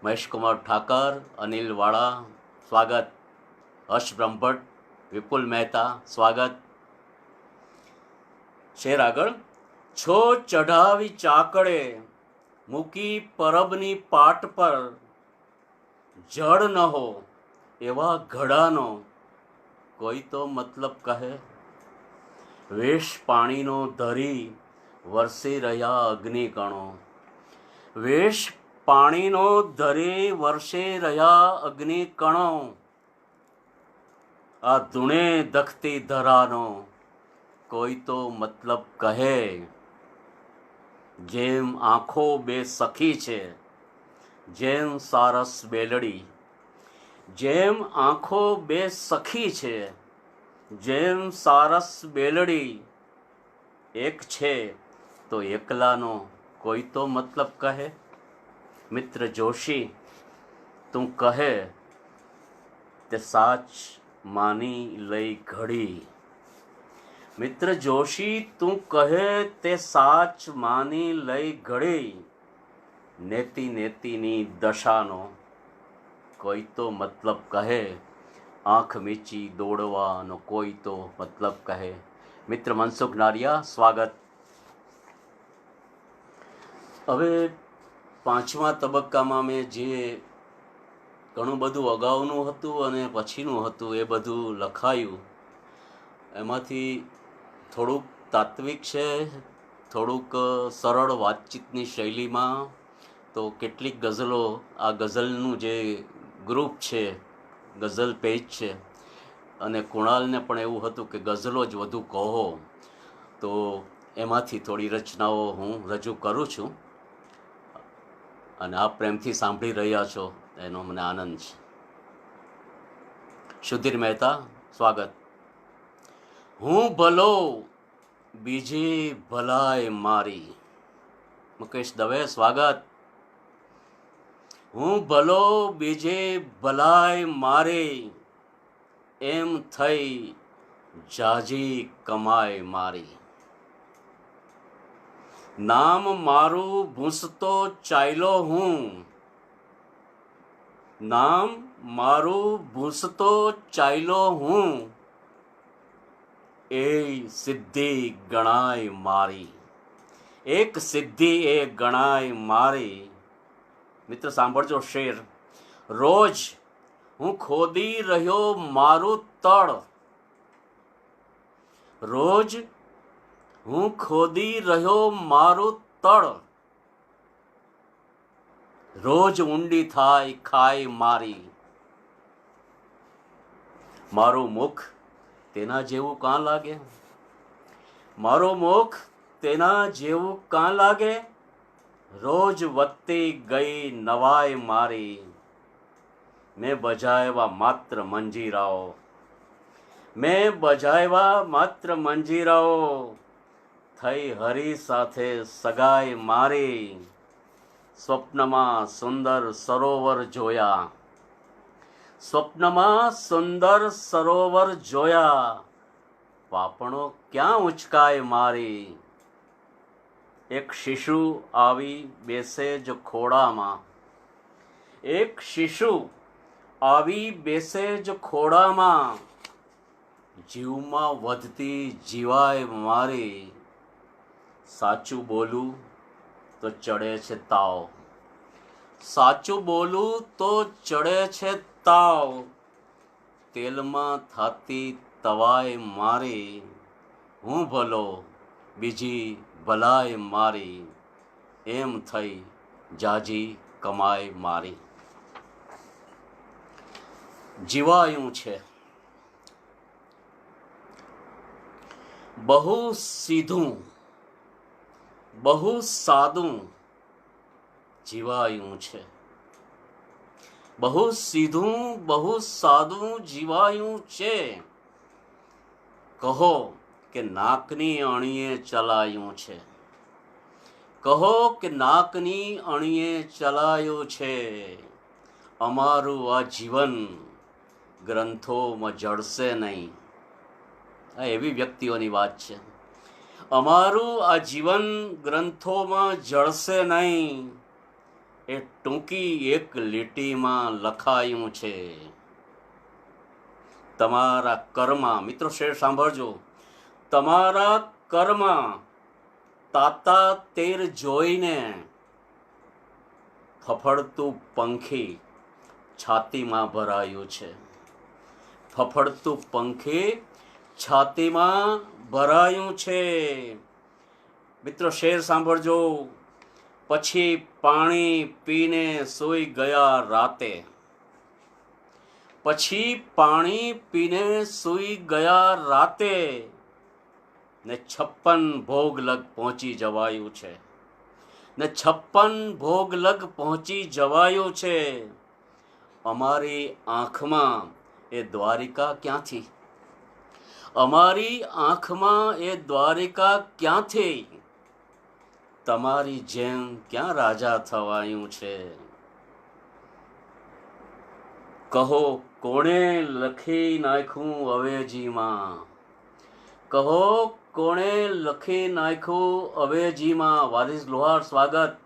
મહેશકુમાર ઠાકર, અનિલ વાળા સ્વાગત. હર્ષ બ્રહ્મભટ્ટ, વિપુલ મહેતા સ્વાગત. શેર આગળ. છો ચઢાવી ચાકડે, મૂકી પરબની પાટ પર, જળ ન હો એવા ઘડાનો કોઈ તો મતલબ કહે. વેશ પાણીનો ધરી વરસી રહ્યા અગ્નિકણો, વેશ પાણીનો ધરી વર્ષે રહ્યા અગ્નિકણો, આ ધૂણે દખતી ધરાનો કોઈ તો મતલબ કહે. જેમ આંખો બે સખી છે, જેમ સારસ બેલડી, જેમ આંખો બે સખી છે, જેમ સારસ બેલડી, એક છે તો એકલાનો કોઈ તો મતલબ કહે. મિત્ર જોશી, તું કહે તે સાચ માની લઈ ઘડી. મિત્ર જોશી, તું કહે તે સાચ માની લઈ ઘડી, નેતિ નેતિની દશાનો કોઈ તો મતલબ કહે. આંખ મીચી દોડવાનો કોઈ તો મતલબ કહે. મિત્ર મનસુખ નારિયા સ્વાગત. હવે પાંચમા તબક્કામાં મેં જે ઘણું બધું અગાઉનું હતું અને પછીનું હતું એ બધું લખાયું. એમાંથી થોડુંક તાત્વિક છે, થોડુંક સરળ વાતચીતની શૈલીમાં. તો કેટલીક ગઝલો, આ ગઝલનું જે ગ્રુપ છે, ગઝલ પેજ છે, અને કુણાલને પણ એવું હતું કે ગઝલો જ વધુ કહો, તો એમાંથી થોડી રચનાઓ હું રજૂ કરું છું અને આપ પ્રેમથી સાંભળી રહ્યા છો એનો મને આનંદ છે. સુધીર મહેતા સ્વાગત. હું ભલો બીજી ભલાય મારી. મુકેશ દવે સ્વાગત. હું ભલો બીજે ભલાય મારી, એમ થઈ જાજી કમાય મારી. નામ મારું ભૂંસતો ચાલ્યો હું, નામ મારું ભૂંસતો ચાલ્યો હું, એ સિદ્ધિ ગણાય મારી. એક સિદ્ધિ એ ગણાય મારી. મિત્ર સાંભળજો શેર. રોજ હું ખોદી રહ્યો મારું તળ, રોજ હું ખોદી રહ્યો મારું તળ, રોજ ઊંડી થાય ખાઈ મારી. મારું મુખ તેના જેવું કાં લાગે, મારું મુખ તેના જેવું કાં લાગે, રોજ વધતી ગઈ નવાઈ મારી. મેં બજાવ્યા માત્ર મંજીરાઓ, મેં બજાવ્યા માત્ર મંજીરાઓ, થઈ હરી સાથે સગાઈ મારી. સ્વપ્નમાં સુંદર સરોવર જોયા, સ્વપ્નમાં સુંદર સરોવર જોયા, પાપણો ક્યાં ઉચકાય મારી. એક શિશુ આવી બેસે જ ખોડામાં, એક શિશુ આવી બેસે જ ખોડામાં, જીવમાં વધતી જીવાય મારી. સાચું બોલું તો ચડે છે તાવ, સાચું બોલું તો ચડે છે તાવ, તેલમાં થાતી તવાય મારી. હું ભલો બીજી ભલાય મારી, એમ થઈ જાજી કમાય મારી. જીવાયું છે બહુ સીધું બહુ સાદું, જીવાયું છે બહુ સીધું બહુ સાદું જીવાયું છે. કહો કે નાકની અણીએ ચલાયું છે, કહો કે નાકની અણીએ ચલાયું છે. અમારું આ જીવન ગ્રંથોમાં જડશે નહીં. આ એવી વ્યક્તિઓની વાત છે. અમારું આ જીવન ગ્રંથોમાં જળશે નહીં, એ ટૂંકી એક લીટીમાં લખાયું છે. તમારા કર્મ, મિત્રો શેર સાંભળજો, તમારા કર્મ તાતા તેર જોઈને ફફડતું પંખી છાતીમાં ભરાયું છે, ફફડતું પંખી છાતીમાં ભરાયું છે. મિત્રો શેર સાંભળજો. પછી પાણી પીને સૂઈ ગયા રાતે, પછી પાણી પીને સૂઈ ગયા રાતે, ને 56 ભોગ લગ પહોંચી જવાયું છે, ને 56 ભોગ લગ પહોંચી જવાયું છે. અમારી આંખમાં એ દ્વારિકા ક્યાંથી, અમારી આંખમાં એ દ્વારિકા ક્યાંથી, તમારી જેમ ક્યાં રાજા થવાયું છે. કહો કોણે લખી નાખ્યું અવેજીમાં, કહો કોણે લખી નાખ્યું અવેજીમાં. વારિસ લોહાર સ્વાગત.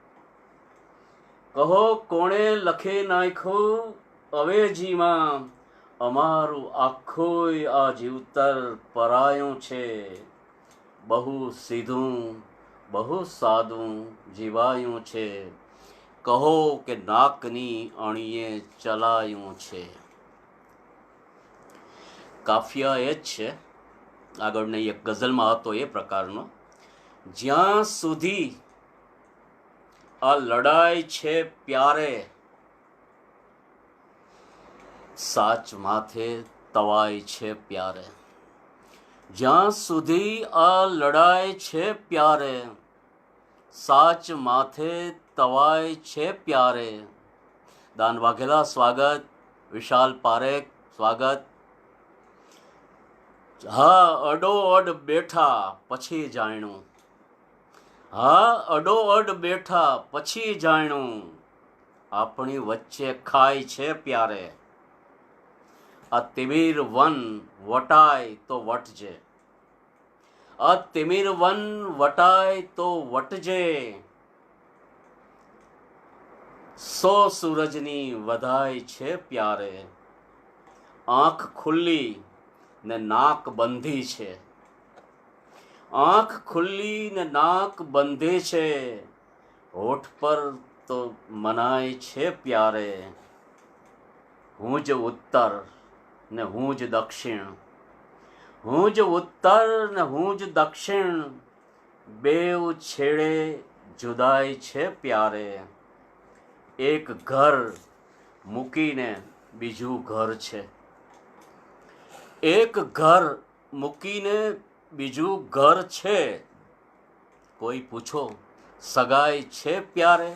કહો કોણે લખી નાખ્યું અવેજીમાં, અમારું આખું આ જીવતર પરાયું છે. બહુ સીધું બહુ સાદું જીવાયું છે, કહો કે નાકની અણીએ ચલાયું છે. કાફિયા એ જ છે. આગળની એક ગઝલમાં હતો એ પ્રકારનો. જ્યાં સુધી આ લડાઈ છે પ્યારે, સાચ માથે તવાય છે પ્યારે. જ્યાં સુધી આ લડાઈ છે પ્યારે, સાચ માથે તવાય છે પ્યારે. દાન વાઘેલા સ્વાગત. વિશાલ પારેખ સ્વાગત. હા અડોઅડ બેઠા પછી જાણ્યું, હા અડોઅડ બેઠા પછી જાણ્યું, આપણી વચ્ચે ખાય છે પ્યારે. આ તિમિર વન વટાય તો વટજે, આ તિમિર વન વટાય તો વટજે. 100 સૂરજની વધાય છે પ્યારે. આંખ ખુલ્લી ને નાક બંધી છે, આંખ ખુલ્લી ને નાક બંધી છે. હોઠ પર તો મનાય છે પ્યારે. હું જ ઉત્તર ને હું જ દક્ષિણ, હું જ ઉત્તર ને હું જ દક્ષિણ, બેઉ છેડે જુદાઈ છે પ્યારે. એક ઘર મૂકીને બીજું ઘર છે. એક ઘર મૂકીને બીજું ઘર છે. કોઈ પૂછો સગાઈ છે પ્યારે.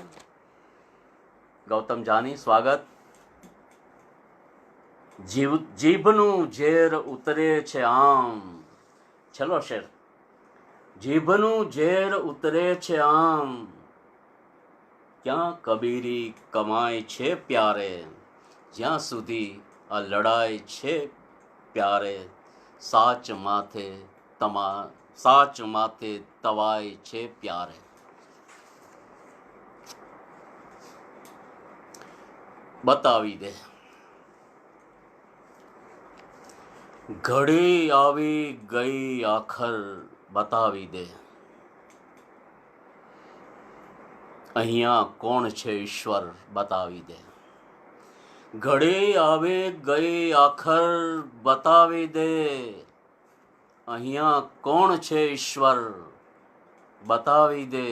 ગૌતમ જાની, સ્વાગત. જીભનું ઝેર ઉતરે છે આમ. ચલો શેર. જીભનું ઝેર ઉતરે છે આમ, ક્યાં કબીરી કમાય છે પ્યારે. જ્યાં સુધી આ લડાઈ છે પ્યારે, સાચ માથે તવાય છે પ્યારે. બતાવી દે. ઘડી આવી ગઈ આખર, બતાવી દે. અહીંયા કોણ છે ઈશ્વર, બતાવી દે. ઘડી આવી ગઈ આખર, બતાવી દે. અહીંયા કોણ છે ઈશ્વર, બતાવી દે.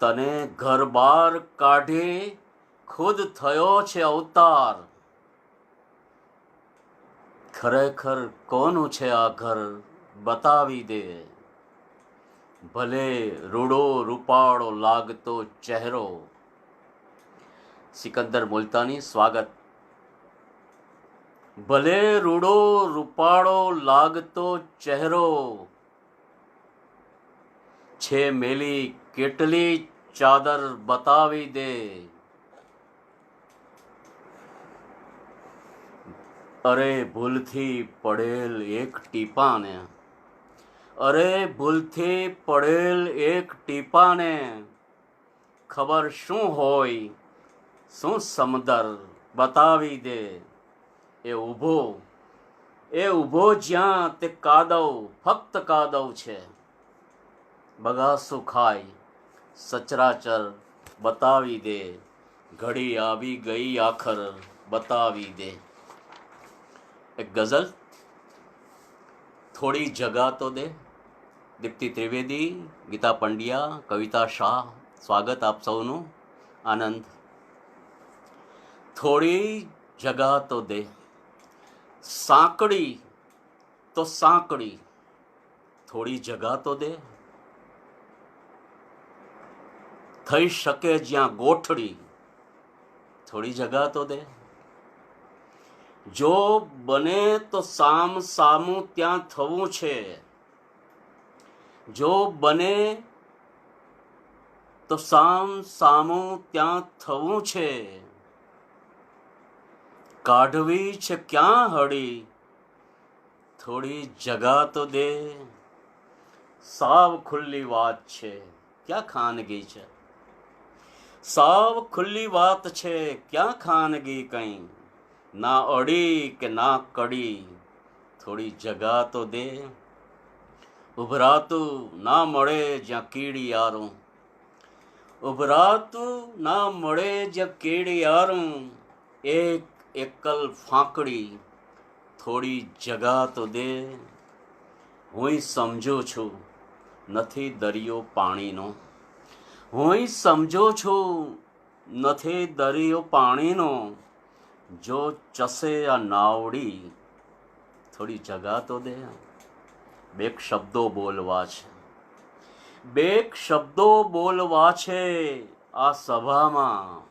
તને ઘર બહાર કાઢી ખુદ થયો છે અવતાર. ખરેખર કોનું છે આ ઘર, બતાવી દે. ભલે રૂડો રૂપાળો લાગતો ચહેરો. સિકંદર મુલતાની, સ્વાગત. ભલે રૂડો રૂપાળો લાગતો ચહેરો, છે મેલી કેટલી ચાદર, બતાવી દે. અરે ભૂલથી પડેલ એક ટીપાને, અરે ભૂલથી પડેલ એક ટીપાને, ખબર શું હોય શું સમદર, બતાવી દે. એ ઊભો જ્યાં તે કાદવ, ફક્ત કાદવ છે. બગાસું ખાય સચરાચર, બતાવી દે. ઘડી આવી ગઈ આખર, બતાવી દે. એક ગઝલ, થોડી જગા તો દે. દીપ્તિ ત્રિવેદી, ગીતા પંડ્યા, કવિતા શાહ, સ્વાગત આપ સૌનું. આનંદ. થોડી જગા તો દે. સાંકડી તો સાંકડી, થોડી જગા તો દે. થઈ શકે જ્યાં ગોઠડી, થોડી જગા તો દે. જો બને તો સામું ત્યાં થવું છે. જો બને તો સામું ત્યાં થવું છે. કાઢવી છે ક્યાં હળી, થોડી જગા તો દે. સાવ ખુલ્લી વાત છે, ક્યાં ખાનગી છે. સાવ ખુલ્લી વાત છે, ક્યાં ખાનગી કંઈ. ના અડી કે ના કડી, થોડી જગા તો દે. ઉભરાતું ના મળે જ્યાં કીડિયારું, ઉભરાતું ના મળે જ્યાં કીડિયારું. એક એકલ ફાંકડી, થોડી જગા તો દે. હુંય સમજુ છું નથી દરિયો પાણીનો, હુંય સમજો છું નથી દરિયો પાણીનો. જો ચસે આ નાવડી, થોડી જગા તો દે. બેક શબ્દો બોલવા છે, બેક શબ્દો બોલવા છે આ સભામાં.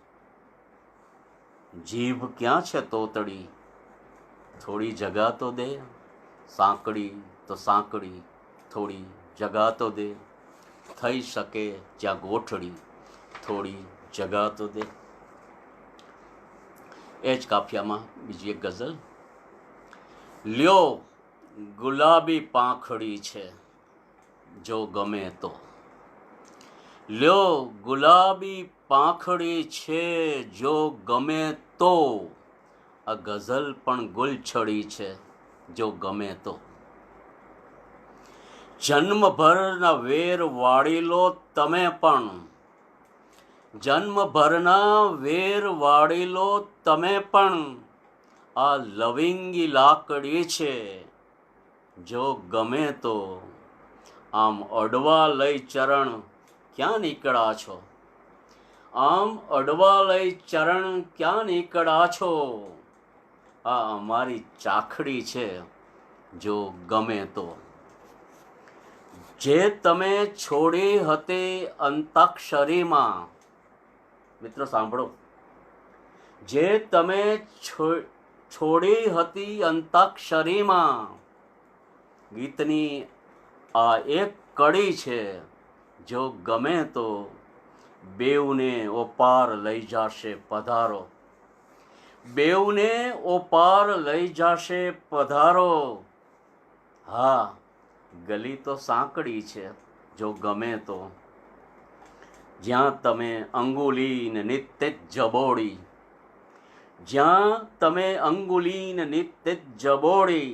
જીભ ક્યાં છે તોતડી, થોડી જગા તો દે. સાંકડી તો સાંકડી, થોડી જગા તો દે. થઈ શકે જ્યાં ગોઠડી, થોડી જગા તો દે. એ જ કાફિયામાં બીજી એક ગઝલ. લ્યો ગુલાબી પાંખડી છે જો ગમે તો. લ્યો ગુલાબી પાંખડી છે જો ગમે તો. આ ગઝલ પણ ગુલછડી છે જો ગમે તો. જન્મભરના વેર વાળી લો તમે પણ, જન્મભરના વેર વાળી લો તમે પણ. આ લવિંગી લાકડી છે, જો ગમે તો આમ અડવા લઈ ચરણ ક્યાં નીકળ્યા છો? આમ અડવા લઈ ચરણ ક્યાં નીકળ્યા છો? આ અમારી ચાખડી છે, જો ગમે તો. જે તમે છોડી હતી અંતાક્ષરીમાં, મિત્રો સાંભળો, જે તમે છોડી હતી અંતાક્ષરીમાં, ગીતની આ એક કડી છે, જો ગમે તો બેઉને ઓપાર લઈ જાશે પધારો. બેઉને ઓપાર લઈ જાશે પધારો. હા, ગલી તો સાંકડી છે, જો ગમે તો. જ્યાં તમે અંગુલીને નિત્ય જબોડી, જ્યાં તમે અંગુલીને નિત્ય જબોડી,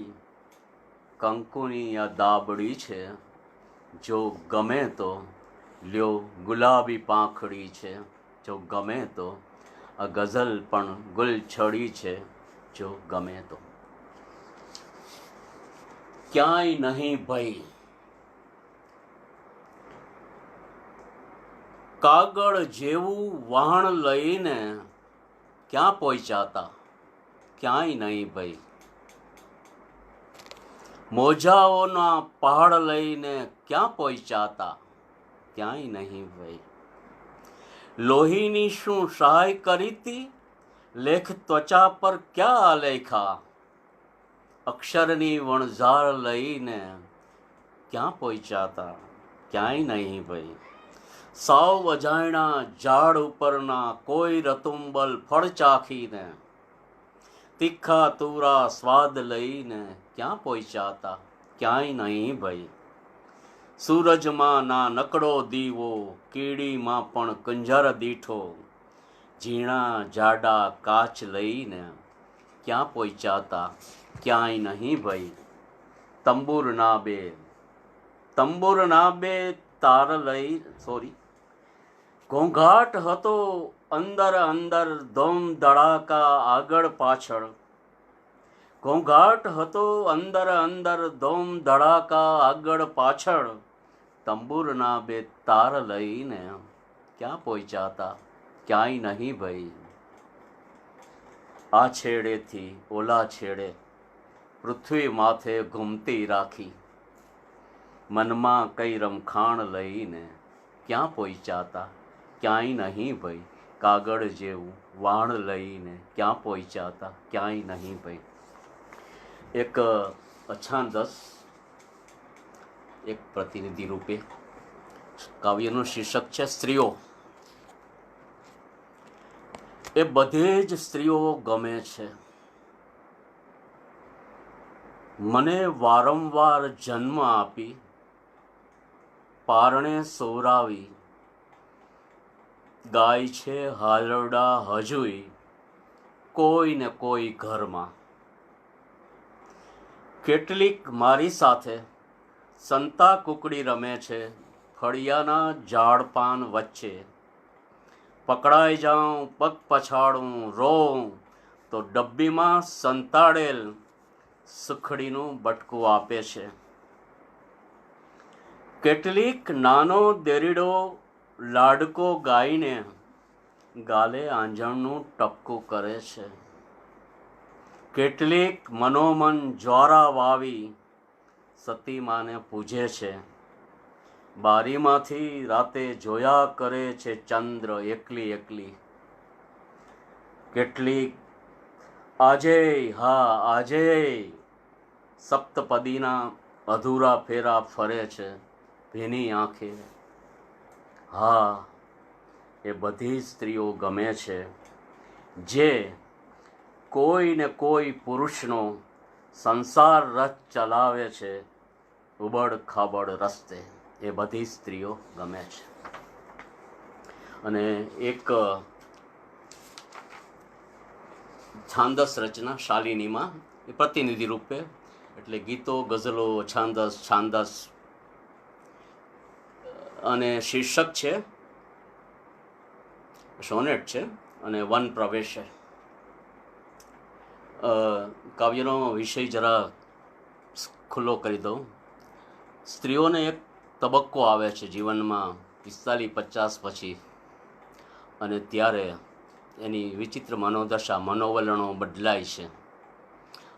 કંકુની આ દાબડી છે, જો ગમે તો. લ્યો ગુલાબી પાંખડી છે, જો ગમે તો. આ ગઝલ પણ ગુલછડી છે, જો ગમે તો. ક્યાંય નહીં ભઈ, કાગળ જેવું વહાણ લઈને ક્યાં પહોંચાતા? ક્યાંય નહીં ભઈ. મોજાઓના પહાડ લઈને ક્યાં પહોંચાતા? ક્યાંય નહીં ભઈ. લોહીની શું સહાય કરી તી? લેખ ત્વચા પર ક્યાં આલેખા? અક્ષરની વણઝાર લઈને ક્યાં પહોંચાતા? ક્યાંય નહીં ભઈ. સાવ અજાણ્યા ઝાડ ઉપરના કોઈ રતુંબલ ફળ ચાખીને, તીખા તુરા સ્વાદ લઈને ક્યાં પહોંચાતા? ક્યાંય નહીં ભઈ. સૂરજમાં ના નકડો દીવો, કીડીમાં પણ કંજર દીઠો, ઝીણા જાડા કાચ લઈને ક્યાં પહોંચાતા? ક્યાંય નહીં ભઈ. તંબુર ના બે તાર લઈ ઘોંઘાટ હતો અંદર અંદર ધોમ ધડાકા આગળ પાછળ. ઘોંઘાટ હતો અંદર અંદર ધોમ ધડાકા આગળ પાછળ. તંબુરના બે તાર લઈને ક્યાં પહોંચાતા? ક્યાંય નહીં ભઈ. આ છેડેથી ઓલા છેડે પૃથ્વી માથે ઘૂમતી રાખી, મનમાં કઈ રમખાણ લઈને ક્યાં પહોંચાતા? ક્યાંય નહીં ભઈ. કાગળ જેવું વાણ લઈને ક્યાં પહોંચાતા? ક્યાંય નહીં ભઈ. એક અછાંદસ, એક પ્રતિનિધિ રૂપે કાવ્યનું શીર્ષક છે સ્ત્રીઓ. એ બધે જ સ્ત્રીઓ ગમે છે. મને વારંવાર જન્મ આપી, પારણે સોરાવી, ગાય છે હાલરડા હજુય કોઈ ને કોઈ ઘરમાં. કેટલીક મારી સાથે સંતા કુકડી રમે છે ફળિયાના ઝાડ પાન વચ્ચે. પકડાઈ જાઉં, પગ પછાડું, રોઉં તો ડબ્બીમાં સંતાડેલ સુખડીનું બટકું આપે છે. કેટલીક નાનો દેરીડો લાડકો ગાઈને ગાલે આંજણનું ટપકું કરે છે. કેટલીક મનોમન જ્વારા વાવી સતીમાને પૂજે છે. બારીમાંથી રાતે જોયા કરે છે ચંદ્ર એકલી એકલી. કેટલીક આજે, હા આજે સપ્તપદીના અધૂરા ફેરા ફરે છે ભીની આંખે. હા, એ બધી સ્ત્રીઓ ગમે છે જે કોઈ ને કોઈ પુરુષનો સંસાર રથ ચલાવે છે ઉબડ ખાબડ રસ્તે. એ બધી સ્ત્રીઓ ગમે છે. અને એક છાંદસ રચના શાલિનીમાં એ પ્રતિનિધિ રૂપે, એટલે ગીતો, ગઝલો, છાંદસ અને શીર્ષક છે સોનેટ છે અને વન પ્રવેશ છે. કાવ્યનો વિષય જરા ખુલ્લો કરી દઉં. સ્ત્રીઓને એક તબક્કો આવે છે જીવનમાં 45-50 પછી, અને ત્યારે એની વિચિત્ર મનોદશા, મનોવલણો બદલાય છે.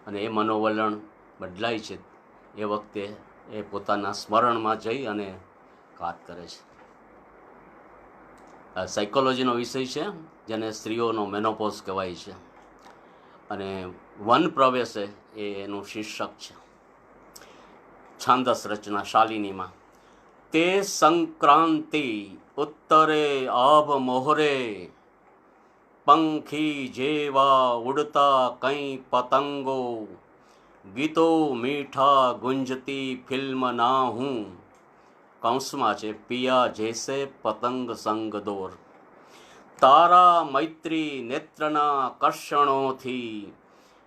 અને એ મનોવલણ બદલાય છે એ વખતે એ પોતાના સ્મરણમાં જઈ અને વાત કરે છે. આ સાયકોલોજીનો વિષય છે, જેને સ્ત્રીઓનો મેનોપોઝ કહેવાય છે. અને વન પ્રવેશે એ એનું શીર્ષક છે. છાંદસ રચના શાલિનીમાં. તે સંક્રાંતિ ઉત્તરે આભ મોહરે, પંખી જેવા ઉડતા કંઈ પતંગો, ગીતો મીઠા ગુંજતી ફિલ્મ ના હું, કૌંસમાં છે પિયા જૈસે પતંગ સંગ દોર. તારા મૈત્રી નેત્રના કર્ષણોથી,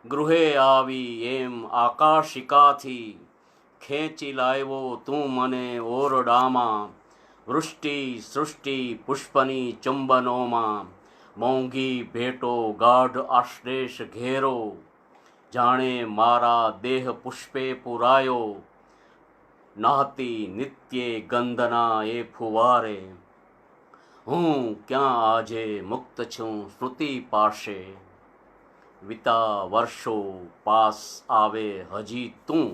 ગૃહે આવી એમ આકાશિકાથી, ખેંચી લાવ્યો તું મને ઓરડામાં, વૃષ્ટિ સૃષ્ટિ પુષ્પની ચુંબનોમાં, મોંઘી ભેટો ગાઢ આશ્લેષ ઘેરો, જાણે મારા દેહ પુષ્પે પુરાયો, નાહતી નિત્યે ગંધના એ ફુવારે, હું ક્યાં આજે મુક્ત છું શ્રુતિ પાસે, વિતા વર્ષો પાસ આવે હજી તું,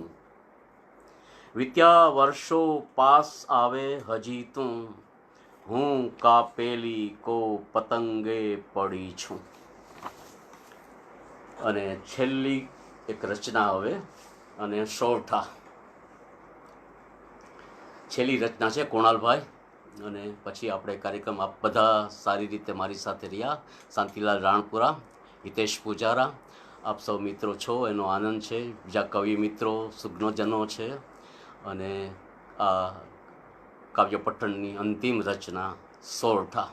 વિત્યા વર્ષો પાસ આવે હજી તું, હું કાપેલી કો પતંગે પડી છું. અને છેલ્લી એક રચના હવે, અને સોરઠા. છેલ્લી રચના છે કુણાલભાઈ, અને પછી આપણે કાર્યક્રમ આપ બધા સારી રીતે મારી સાથે રહ્યા. શાંતિલાલ રાણપુરા, હિતેશ પૂજારા, આપ સૌ મિત્રો છો, એનો આનંદ છે. બીજા કવિ મિત્રો, સુજ્ઞોજનો છે. અને આ કાવ્ય પઠનની અંતિમ રચના સોરઠા.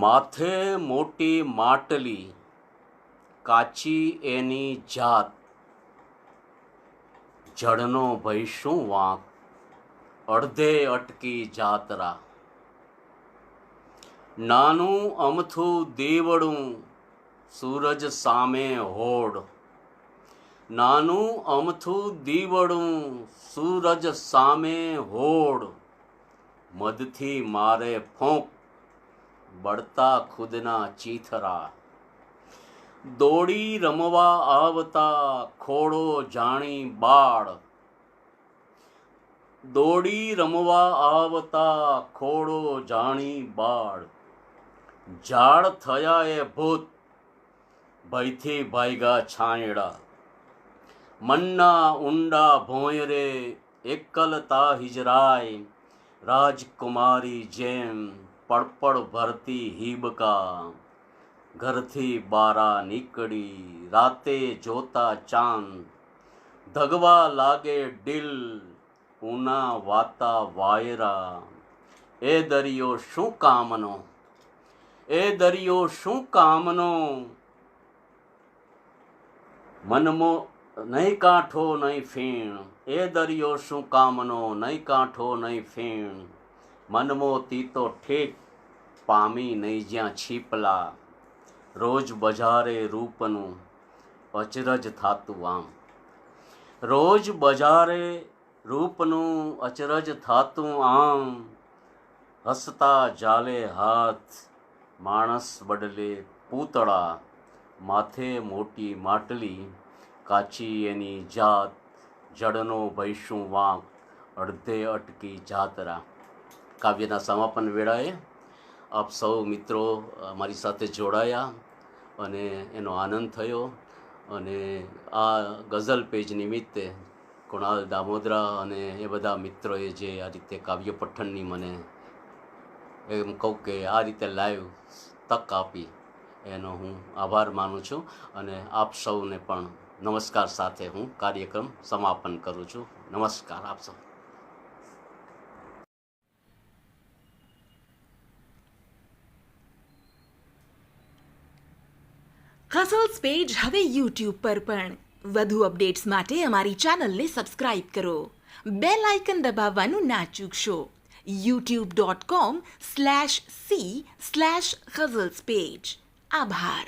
માથે મોટી માટલી, કાચી એની જાત, જળનો ભય શું વાંક, અડધે અટકી જાતરા. નાનું અમથું દીવડું, સૂરજ સામે હોડ, નાનું અમથું દીવડું, સૂરજ સામે હોડ, મદથી મારે ફોંક, બળતા ખુદના ચીથરા. દોડી રમવા આવતા ખોડો જાણી બાળ, દોડી રમવા આવતા ખોડો જાણી બાળ, ઝાડ થયા એ ભૂત, ભયથી ભાગ્યા છાંયડા. મનના ઊંડા ભોંયરે એકલતા હિજરાય, રાજકુમારી જેમ પડપડ ભરતી હિબકા. ઘરથી બારા નીકળી રાતે જોતા ચાંદ, ધગવા લાગે ડીલ, ઉના વાતા વાયરા. એ દરિયો શું કામનો, એ દરિયો શું કામનો, મનમો નહીં કાંઠો નહીં ફીણ. એ દરિયો શું કામનો, નહીં કાંઠો નહીં ફીણ, મનમોતી તો ઠેક પામી નહીં જ્યાં છીપલા. રોજ બજારે રૂપનું અચરજ થાતું આમ, રોજ બજારે રૂપનું અચરજ થાતું આમ, હસતા જાલે હાથ, માણસ બદલે પૂતળા. માથે મોટી માટલી, કાચી એની જાત, જળનો ભય શું વાંક, અડધે અટકી જાતરા. કાવ્યના સમાપન વેળાએ આપ સૌ મિત્રો મારી સાથે જોડાયા અને એનો આનંદ થયો. અને આ ગઝલ પેજ નિમિત્તે કુણાલ દામોદરા અને એ બધા મિત્રોએ જે આ રીતે કાવ્ય પઠનની મને એમ કહું કે આ રીતે લાઈવ તક આપી, એનો હું આભાર માનું છું. અને આપ સૌને પણ નમસ્કાર સાથે હું કાર્યક્રમ સમાપન કરું છું. નમસ્કાર આપ સૌ. ગઝલ્સ પેજ હવે યુટ્યુબ પર પણ. વધુ અપડેટ્સ માટે અમારી ચેનલને સબસ્ક્રાઇબ કરો. બેલ આઇકન દબાવવાનું ના ચૂકશો. youtube.com/c/gazalspage આભાર.